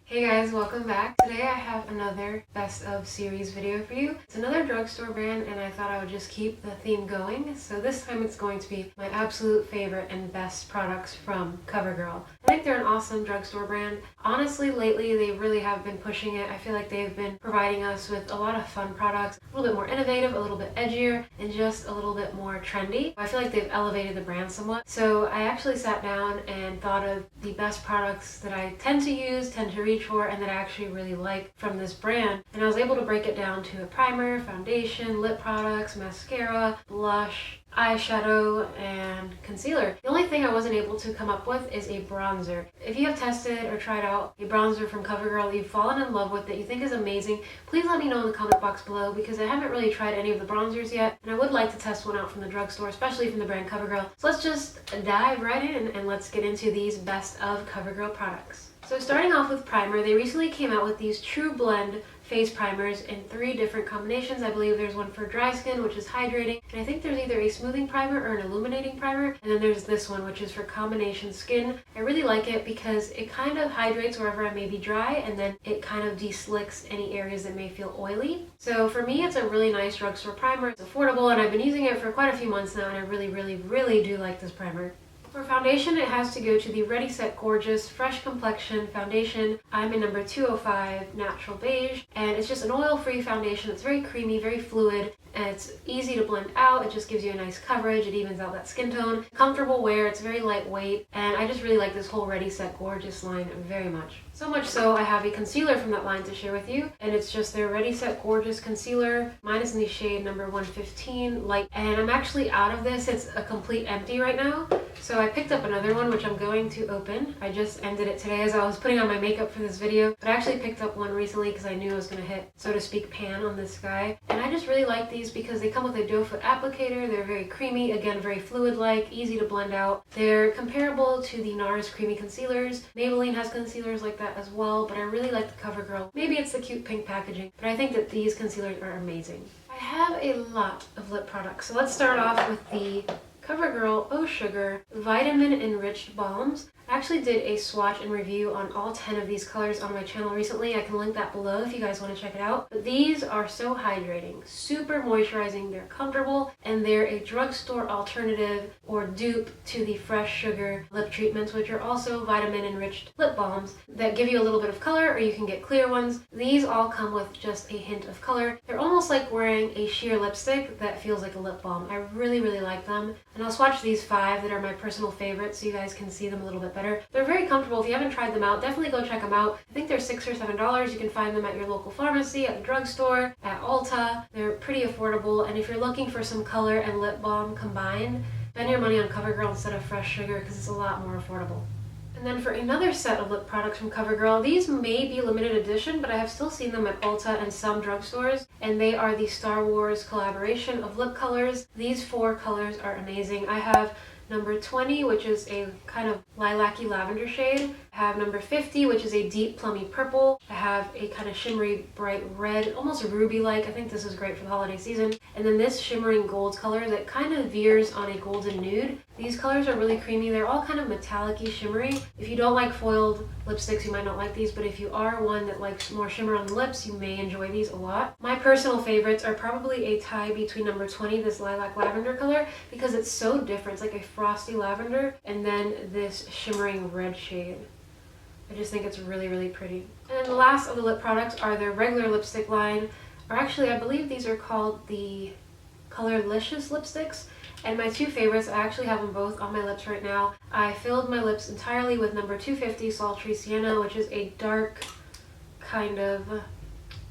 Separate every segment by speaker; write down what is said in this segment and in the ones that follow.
Speaker 1: Hey guys, welcome back. Today I have another best of series video for you. It's another drugstore brand and I thought I would just keep the theme going. So this time it's going to be my absolute favorite and best products from Covergirl. I think they're an awesome drugstore brand. Honestly, lately they really have been pushing it. I feel like they've been providing us with a lot of fun products, a little bit more innovative, a little bit edgier, and just a little bit more trendy. I feel like they've elevated the brand somewhat. So I actually sat down and thought of the best products that I tend to use, tend to reach for, and that I actually really like from this brand. And I was able to break it down to a primer, foundation, lip products, mascara, blush, eyeshadow, and concealer. The only thing I wasn't able to come up with is a bronzer. If you have tested or tried out a bronzer from Covergirl that you've fallen in love with, that you think is amazing, please let me know in the comment box below because I haven't really tried any of the bronzers yet and I would like to test one out from the drugstore, especially from the brand Covergirl. So let's just dive right in and let's get into these best of Covergirl products. So starting off with primer, they recently came out with these True Blend face primers in 3 different combinations. I believe there's one for dry skin, which is hydrating, and I think there's either a smoothing primer or an illuminating primer, and then there's this one, which is for combination skin. I really like it because it kind of hydrates wherever I may be dry, and then it kind of de-slicks any areas that may feel oily. So for me, it's a really nice drugstore primer. It's affordable, and I've been using it for quite a few months now, and I really do like this primer. For foundation, it has to go to the Ready Set Gorgeous Fresh Complexion Foundation. I'm in number 205 Natural Beige, and it's just an oil-free foundation. It's very creamy, very fluid, and it's easy to blend out. It just gives you a nice coverage. It evens out that skin tone. Comfortable wear, it's very lightweight, and I just really like this whole Ready Set Gorgeous line very much. So much so, I have a concealer from that line to share with you, and it's just their Ready Set Gorgeous Concealer. Mine is in the shade number 115 Light, and I'm actually out of this. It's a complete empty right now. So I picked up another one, which I'm going to open. I just ended it today as I was putting on my makeup for this video, but I actually picked up one recently because I knew I was going to hit, so to speak, pan on this guy. And I just really like these because they come with a doe foot applicator. They're very creamy, again, very fluid-like, easy to blend out. They're comparable to the NARS creamy concealers. Maybelline has concealers like that as well, but I really like the Covergirl. Maybe it's the cute pink packaging, but I think that these concealers are amazing. I have a lot of lip products, so let's start off with the Covergirl Oh Sugar Vitamin Enriched Balms. I actually did a swatch and review on all 10 of these colors on my channel recently. I can link that below if you guys want to check it out. But these are so hydrating, super moisturizing, they're comfortable, and they're a drugstore alternative or dupe to the Fresh Sugar lip treatments, which are also vitamin enriched lip balms that give you a little bit of color, or you can get clear ones. These all come with just a hint of color. They're almost like wearing a sheer lipstick that feels like a lip balm. I really like them. And I'll swatch these 5 that are my personal favorites so you guys can see them a little bit better. They're very comfortable. If you haven't tried them out, definitely go check them out. I think they're $6 or $7. You can find them at your local pharmacy, at the drugstore, at Ulta. They're pretty affordable, and if you're looking for some color and lip balm combined, spend your money on Covergirl instead of Fresh Sugar because it's a lot more affordable. And then for another set of lip products from Covergirl, these may be limited edition, but I have still seen them at Ulta and some drugstores, and they are the Star Wars collaboration of lip colors. These 4 colors are amazing. I have number 20, which is a kind of lilac-y lavender shade. I have number 50, which is a deep plummy purple. I have a kind of shimmery bright red, almost ruby-like. I think this is great for the holiday season. And then this shimmering gold color that kind of veers on a golden nude. These colors are really creamy. They're all kind of metallic-y, shimmery. If you don't like foiled lipsticks, you might not like these, but if you are one that likes more shimmer on the lips, you may enjoy these a lot. My personal favorites are probably a tie between number 20, this lilac lavender color, because it's so different. It's like a frosty lavender, and then this shimmering red shade. I just think it's really pretty. And then the last of the lip products are their regular lipstick line, or actually I believe these are called the Colorlicious lipsticks. And my 2 favorites, I actually have them both on my lips right now. I filled my lips entirely with number 250 Sultry Sienna, which is a dark kind of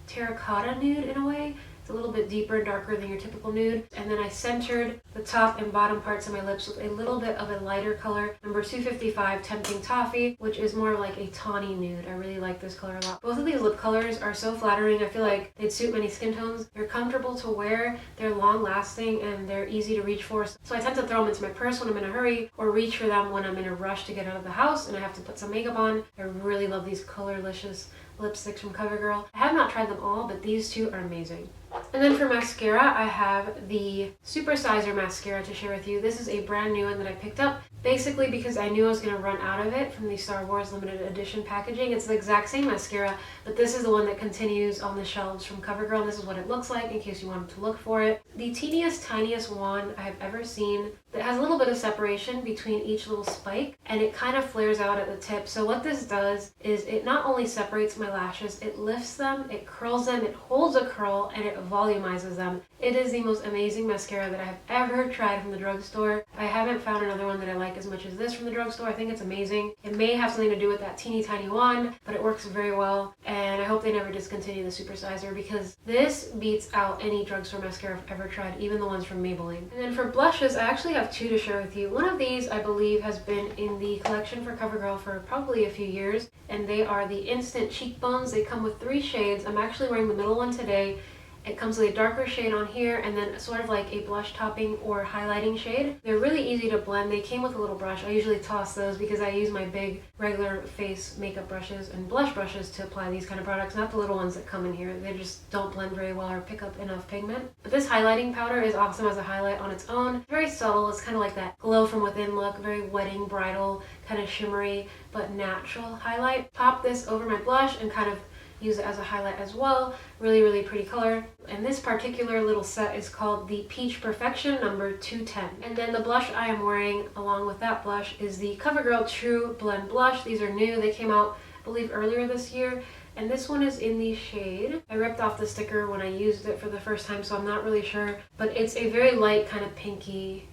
Speaker 1: terracotta nude in a way. It's a little bit deeper and darker than your typical nude. And then I centered the top and bottom parts of my lips with a little bit of a lighter color, number 255 Tempting Toffee, which is more like a tawny nude. I really like this color a lot. Both of these lip colors are so flattering. I feel like they'd suit many skin tones. They're comfortable to wear, they're long lasting, and they're easy to reach for. So I tend to throw them into my purse when I'm in a hurry, or reach for them when I'm in a rush to get out of the house and I have to put some makeup on. I really love these Colorlicious lipsticks from Covergirl. I have not tried them all, but these 2 are amazing. And then for mascara, I have the Supersizer mascara to share with you. This is a brand new one that I picked up. basically because I knew I was going to run out of it from the Star Wars limited edition packaging. It's the exact same mascara, but this is the one that continues on the shelves from Covergirl. This is what it looks like in case you wanted to look for it. The teeniest, tiniest wand I have ever seen that has a little bit of separation between each little spike, and it kind of flares out at the tip. So what this does is it not only separates my lashes, it lifts them, it curls them, it holds a curl, and it volumizes them. It is the most amazing mascara that I have ever tried from the drugstore. I haven't found another one that I like as much as this from the drugstore. I think it's amazing. It may have something to do with that teeny tiny wand, but it works very well, and I hope they never discontinue the Supersizer because this beats out any drugstore mascara I've ever tried, even the ones from Maybelline. And then for blushes, I actually have two to share with you. One of these I believe has been in the collection for Covergirl for probably a few years, and they are the Instant Cheekbones. They come with 3 shades. I'm actually wearing the middle one today. It comes with a darker shade on here and then sort of like a blush topping or highlighting shade. They're really easy to blend. They came with a little brush. I usually toss those because I use my big regular face makeup brushes and blush brushes to apply these kind of products, not the little ones that come in here. They just don't blend very well or pick up enough pigment. But this highlighting powder is awesome as a highlight on its own. Very subtle. It's kind of like that glow from within look, very wedding, bridal, kind of shimmery but natural highlight. Pop this over my blush and kind of use it as a highlight as well. Really, really pretty color. And this particular little set is called the Peach Perfection number 210. And then the blush I am wearing along with that blush is the Covergirl True Blend Blush. These are new. They came out, I believe, earlier this year. And this one is in the shade. I ripped off the sticker when I used it for the first time, so I'm not really sure. But it's a very light kind of pinky,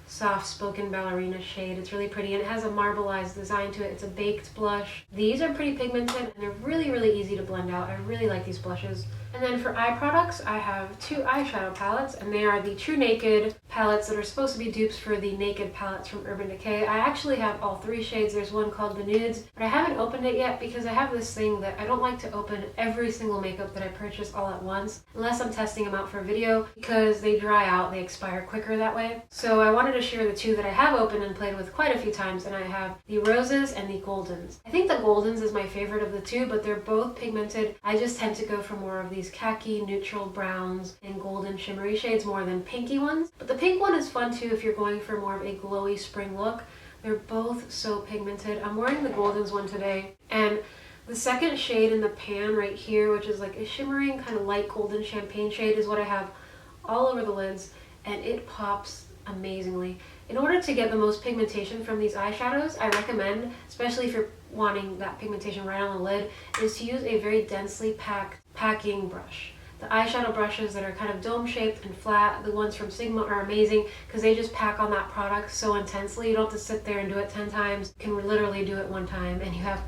Speaker 1: soft-spoken ballerina shade. It's really pretty and it has a marbleized design to it. It's a baked blush. These are pretty pigmented and they're really, really easy to blend out. I really like these blushes. And then for eye products, I have 2 eyeshadow palettes, and they are the True Naked palettes that are supposed to be dupes for the Naked palettes from Urban Decay. I actually have all 3 shades. There's one called the Nudes, but I haven't opened it yet because I have this thing that I don't like to open every single makeup that I purchase all at once, unless I'm testing them out for a video, because they dry out, they expire quicker that way. So I wanted to share the 2 that I have opened and played with quite a few times, and I have the Roses and the Goldens. I think the Goldens is my favorite of the 2, but they're both pigmented. I just tend to go for more of these khaki, neutral browns, and golden shimmery shades more than pinky ones. But the pink one is fun too if you're going for more of a glowy spring look. They're both so pigmented. I'm wearing the Goldens one today, and the second shade in the pan right here, which is like a shimmering kind of light golden champagne shade, is what I have all over the lids, and it pops amazingly. In order to get the most pigmentation from these eyeshadows, I recommend, especially if you're wanting that pigmentation right on the lid, is to use a very densely packed packing brush. The eyeshadow brushes that are kind of dome shaped and flat, the ones from Sigma, are amazing because they just pack on that product so intensely. You don't have to sit there and do it 10 times. You can literally do it 1 time and you have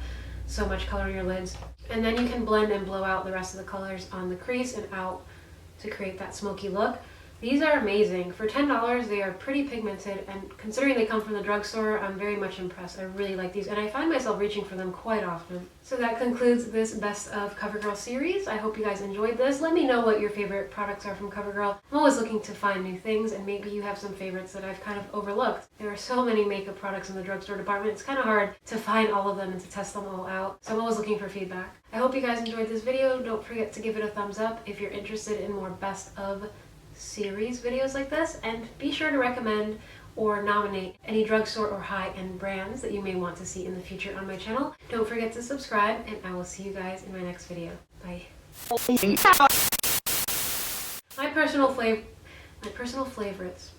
Speaker 1: so much color in your lids. And then you can blend and blow out the rest of the colors on the crease and out to create that smoky look. These are amazing. For $10, they are pretty pigmented, and considering they come from the drugstore, I'm very much impressed. I really like these, and I find myself reaching for them quite often. So that concludes this Best of Covergirl series. I hope you guys enjoyed this. Let me know what your favorite products are from Covergirl. I'm always looking to find new things, and maybe you have some favorites that I've kind of overlooked. There are so many makeup products in the drugstore department, it's kind of hard to find all of them and to test them all out. So I'm always looking for feedback. I hope you guys enjoyed this video. Don't forget to give it a thumbs up if you're interested in more Best of series videos like this, and be sure to recommend or nominate any drugstore or high-end brands that you may want to see in the future on my channel. Don't forget to subscribe, and I will see you guys in my next video. Bye. My personal favorites.